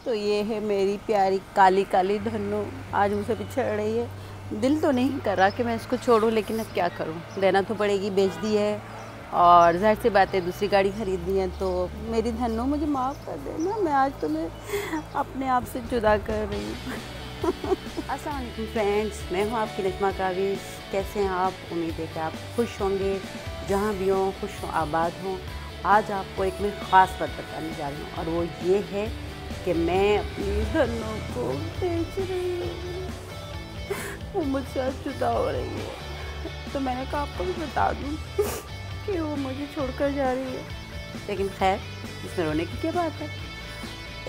तो ये है मेरी प्यारी काली काली धन्नो, आज मुझसे पिछड़ रही है। दिल तो नहीं कर रहा कि मैं इसको छोड़ूं, लेकिन अब क्या करूं, देना तो पड़ेगी। बेच दी है और जाहिर सी बात है दूसरी गाड़ी खरीदनी है। तो मेरी धन्नो मुझे माफ़ कर देना, मैं आज तुम्हें अपने आप से जुदा कर रही हूँ। अस्सलाम वालेकुम फ्रेंड्स, मैं हूँ आपकी नजमा काविश। कैसे हैं आप? उम्मीद है कि आप खुश होंगे, जहाँ भी हों खुश हों, आबाद हों। आज आपको एक मैं ख़ास बात बताने जा रही हूँ और वो ये है कि मैं अपनी धन्नो को बेच रही हूँ। वो मुझसे आज जुदा हो रही है, तो मैंने कहा आपको भी बता दूँ कि वो मुझे छोड़कर जा रही है। लेकिन खैर, इसमें रोने की क्या बात है,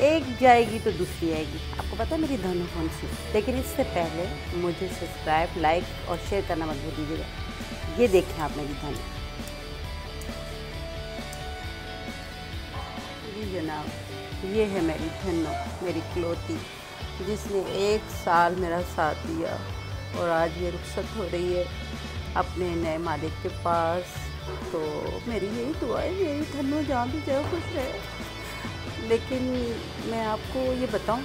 एक जाएगी तो दूसरी आएगी। आपको पता है मेरी धन्नो कौन सी? लेकिन इससे पहले मुझे सब्सक्राइब, लाइक और शेयर करना मत भूल दीजिएगा। ये देखें आप मेरी धन्नो। जी जनाब, ये है मेरी धन्नो, मेरी इकलौती, जिसने 1 साल मेरा साथ दिया और आज ये रुखसत हो रही है अपने नए मालिक के पास। तो मेरी यही दुआ है, मेरी धन्नो जहाँ भी जाए खुश रहे। लेकिन मैं आपको ये बताऊं,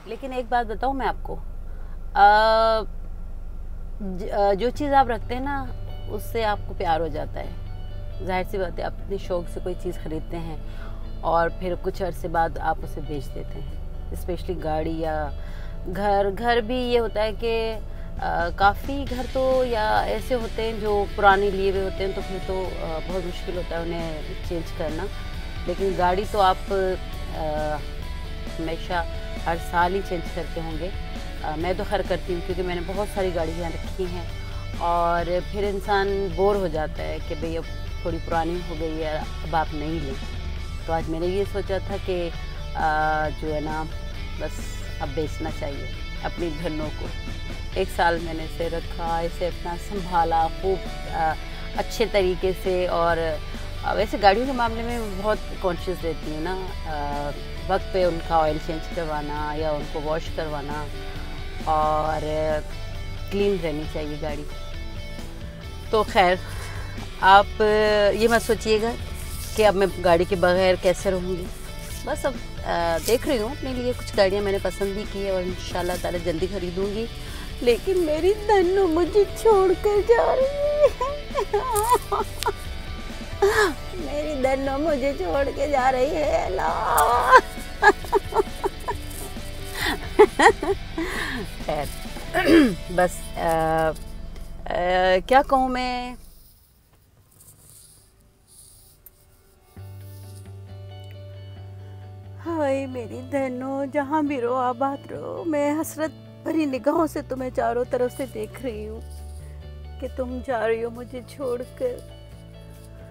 लेकिन एक बात बताऊं मैं आपको, जो चीज़ आप रखते हैं ना, उससे आपको प्यार हो जाता है। जाहिर सी बात है, आप अपने शौक़ से कोई चीज़ ख़रीदते हैं और फिर कुछ अरसे बाद आप उसे बेच देते हैं। स्पेशली गाड़ी या घर भी ये होता है कि काफ़ी घर तो या ऐसे होते हैं जो पुराने लिए हुए होते हैं, तो फिर तो बहुत मुश्किल होता है उन्हें चेंज करना। लेकिन गाड़ी तो आप हमेशा हर साल ही चेंज करते होंगे। मैं तो खैर करती हूँ, क्योंकि मैंने बहुत सारी गाड़ियाँ रखी हैं और फिर इंसान बोर हो जाता है कि भाई अब थोड़ी पुरानी हो गई है, अब आप नहीं लें। तो आज मैंने ये सोचा था कि जो है ना, बस अब बेचना चाहिए अपनी धन्नो को। 1 साल मैंने इसे रखा, इसे अपना संभाला खूब अच्छे तरीके से। और वैसे गाड़ियों के मामले में बहुत कॉन्शियस रहती हूँ ना, वक्त पे उनका ऑयल चेंज करवाना या उनको वॉश करवाना, और क्लीन रहनी चाहिए गाड़ी। तो खैर, आप ये मत सोचिएगा कि अब मैं गाड़ी के बगैर कैसे रहूँगी। बस अब देख रही हूँ अपने लिए कुछ गाड़ियाँ मैंने पसंद भी की है और इंशाल्लाह ताला जल्दी खरीदूँगी। लेकिन मेरी धन्नो मुझे छोड़ कर जा रही है। मेरी धन्नो मुझे छोड़ के जा रही है। अल्लाह। खैर, बस क्या कहूँ मैं, हाय मेरी धन्नो, जहाँ भी रहो आबाद रहो। मैं हसरत भरी निगाहों से तुम्हें चारों तरफ से देख रही हूँ कि तुम जा रही हो मुझे छोड़कर।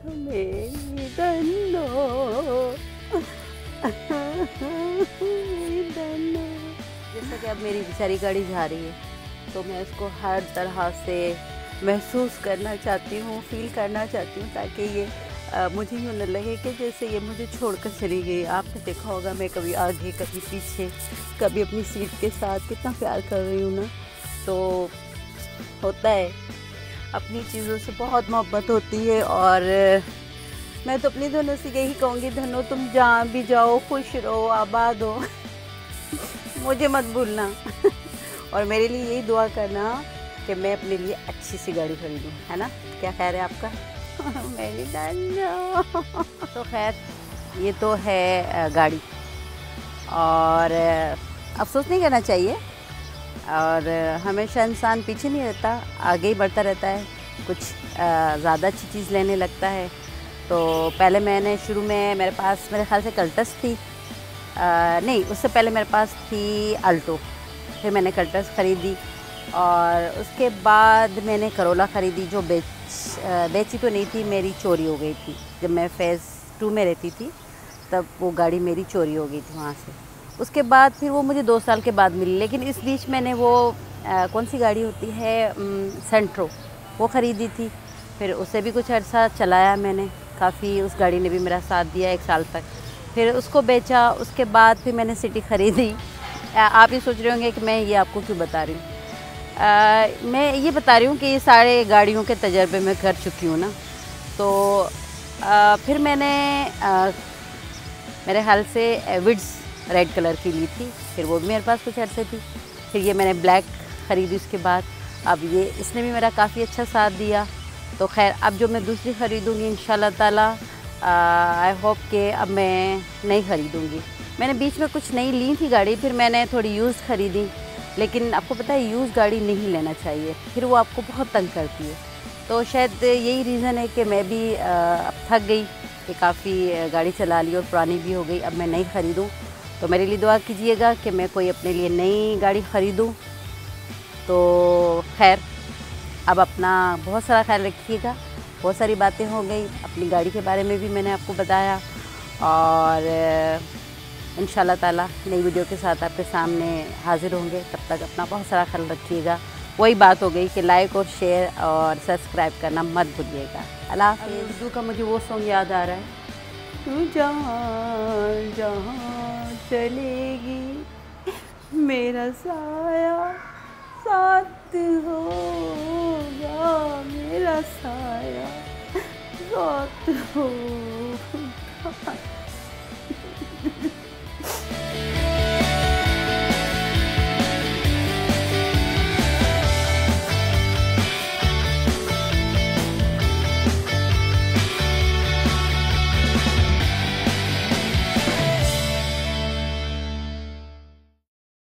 मेरी धन्नो, मेरी धन्नो। जैसा कि अब मेरी बेचारी गाड़ी जा रही है, तो मैं इसको हर तरह से महसूस करना चाहती हूँ, फील करना चाहती हूँ, ताकि ये मुझे यूँ न लगे कि जैसे ये मुझे छोड़कर चली गई। आपने देखा होगा मैं कभी आगे कभी पीछे, कभी अपनी सीट के साथ कितना प्यार कर रही हूँ ना। तो होता है, अपनी चीज़ों से बहुत मोहब्बत होती है। और मैं तो अपनी धन्नो से यही कहूँगी, धन्नो तुम जहाँ भी जाओ खुश रहो, आबाद हो। मुझे मत भूलना। और मेरे लिए यही दुआ करना कि मैं अपने लिए अच्छी सी गाड़ी खरीदूँ, है ना? क्या ख्याल है आपका? मेरी धन्नो। तो खैर, ये तो है गाड़ी, और अफसोस नहीं करना चाहिए। और हमेशा इंसान पीछे नहीं रहता, आगे ही बढ़ता रहता है, कुछ ज़्यादा अच्छी चीज़ लेने लगता है। तो पहले मैंने शुरू में, मेरे पास मेरे ख्याल से कल्टस थी, नहीं उससे पहले मेरे पास थी अल्टो। फिर मैंने कल्टस ख़रीदी और उसके बाद मैंने करोला ख़रीदी, जो बेची तो नहीं थी, मेरी चोरी हो गई थी। जब मैं फेज़ 2 में रहती थी तब वो गाड़ी मेरी चोरी हो गई थी वहाँ से। उसके बाद फिर वो मुझे 2 साल के बाद मिली। लेकिन इस बीच मैंने वो कौन सी गाड़ी होती है, सेंट्रो, वो ख़रीदी थी। फिर उसे भी कुछ अर्सा चलाया मैंने, काफ़ी उस गाड़ी ने भी मेरा साथ दिया 1 साल तक। फिर उसको बेचा। उसके बाद फिर मैंने सिटी ख़रीदी। आप ये सोच रहे होंगे कि मैं ये आपको क्यों बता रही हूँ। मैं ये बता रही हूँ कि ये सारे गाड़ियों के तजर्बे मैं कर चुकी हूँ ना। तो फिर मैंने मेरे ख्याल से एविड्स रेड कलर की ली थी, फिर वो भी मेरे पास कुछ अर्से थी। फिर ये मैंने ब्लैक ख़रीदी उसके बाद। अब ये इसने भी मेरा काफ़ी अच्छा साथ दिया। तो खैर अब जो मैं दूसरी ख़रीदूँगी इंशाल्लाह ताला, आई होप कि अब मैं नहीं ख़रीदूँगी। मैंने बीच में कुछ नई ली थी गाड़ी, फिर मैंने थोड़ी यूज़ ख़रीदी। लेकिन आपको पता है यूज़ गाड़ी नहीं लेना चाहिए, फिर वो आपको बहुत तंग करती है। तो शायद यही रीज़न है कि मैं भी अब थक गई कि काफ़ी गाड़ी चला ली और पुरानी भी हो गई, अब मैं नहीं ख़रीदूँ। तो मेरे लिए दुआ कीजिएगा कि मैं कोई अपने लिए नई गाड़ी ख़रीदूँ। तो खैर अब अपना बहुत सारा ख्याल रखिएगा। बहुत सारी बातें हो गई, अपनी गाड़ी के बारे में भी मैंने आपको बताया, और इंशाल्लाह ताला नई वीडियो के साथ आपके सामने हाज़िर होंगे। तब तक अपना बहुत सारा ख्याल रखिएगा। वही बात हो गई कि लाइक और शेयर और सब्सक्राइब करना मत भूलिएगा। अल्लाह हाफ़िज़। उर्दू का मुझे वो सॉन्ग याद आ रहा है, तू जहाँ जहाँ चलेगी मेरा साया साथ होगा, मेरा साया साथ होगा।